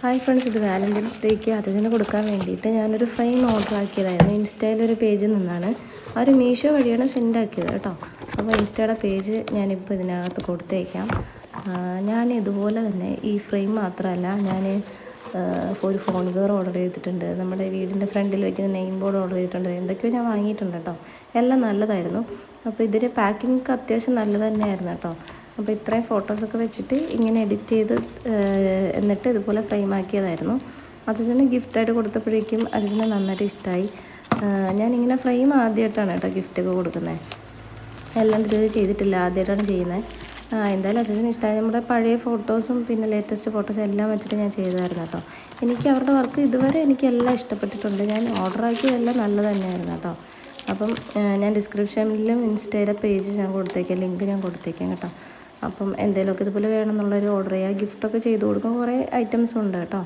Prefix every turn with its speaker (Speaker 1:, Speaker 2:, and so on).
Speaker 1: Hi friends, ഇത് Valentine's ഡേക്ക് അച്ഛന് കൊടുക്കാൻ വേണ്ടിയിട്ട് ഞാനൊരു ഫ്രെയിം ഓർഡർ ആക്കിയതായിരുന്നു. ഇൻസ്റ്റയിലൊരു പേജിൽ നിന്നാണ്, ആ ഒരു മീഷോ വഴിയാണ് സെൻഡ് ആക്കിയത് കേട്ടോ. അപ്പോൾ ഇൻസ്റ്റയുടെ പേജ് ഞാനിപ്പോൾ ഇതിനകത്ത് കൊടുത്തേക്കാം. ഞാൻ ഇതുപോലെ തന്നെ ഈ ഫ്രെയിം മാത്രമല്ല, ഞാൻ ഒരു ഫോൺ കവർ ഓർഡർ ചെയ്തിട്ടുണ്ട്, നമ്മുടെ വീടിൻ്റെ ഫ്രണ്ടിൽ വയ്ക്കുന്ന നെയിം ബോർഡ് ഓർഡർ ചെയ്തിട്ടുണ്ട്, എന്തൊക്കെയോ ഞാൻ വാങ്ങിയിട്ടുണ്ട് കേട്ടോ. എല്ലാം നല്ലതായിരുന്നു. അപ്പോൾ ഇതിൻ്റെ പാക്കിംഗ് അത്യാവശ്യം നല്ലത് തന്നെയായിരുന്നു കേട്ടോ. അപ്പോൾ ഇത്രയും ഫോട്ടോസൊക്കെ വെച്ചിട്ട് ഇങ്ങനെ എഡിറ്റ് ചെയ്ത് എന്നിട്ട് ഇതുപോലെ ഫ്രെയിം ആക്കിയതായിരുന്നു. അച്ഛന് ഗിഫ്റ്റായിട്ട് കൊടുത്തപ്പോഴേക്കും അച്ഛന് നന്നായിട്ട് ഇഷ്ടമായി. ഞാനിങ്ങനെ ഫ്രെയിം ആദ്യമായിട്ടാണ് കേട്ടോ ഗിഫ്റ്റൊക്കെ കൊടുക്കുന്നത്. എല്ലാം ഇത് ചെയ്തിട്ടില്ല, ആദ്യമായിട്ടാണ് ചെയ്യുന്നത്. എന്തായാലും അച്ഛന് ഇഷ്ടമായി. നമ്മുടെ പഴയ ഫോട്ടോസും പിന്നെ ലേറ്റസ്റ്റ് ഫോട്ടോസും എല്ലാം വെച്ചിട്ട് ഞാൻ ചെയ്തതായിരുന്നു കേട്ടോ. എനിക്ക് അവരുടെ വർക്ക് ഇതുവരെ എനിക്കെല്ലാം ഇഷ്ടപ്പെട്ടിട്ടുണ്ട്. ഞാൻ ഓർഡർ ആക്കിയതെല്ലാം നല്ലത് തന്നെയായിരുന്നു കേട്ടോ. അപ്പം ഞാൻ ഡിസ്ക്രിപ്ഷനിലും ഇൻസ്റ്റയുടെ പേജ് ഞാൻ കൊടുത്തേക്കാം, ലിങ്ക് ഞാൻ കൊടുത്തേക്കാം കേട്ടോ. അപ്പം എന്തെങ്കിലുമൊക്കെ ഇതുപോലെ വേണമെന്നുള്ളൊരു ഓർഡർ ചെയ്യുക. ഗിഫ്റ്റൊക്കെ ചെയ്ത് കൊടുക്കും, കുറേ ഐറ്റംസും ഉണ്ട് കേട്ടോ.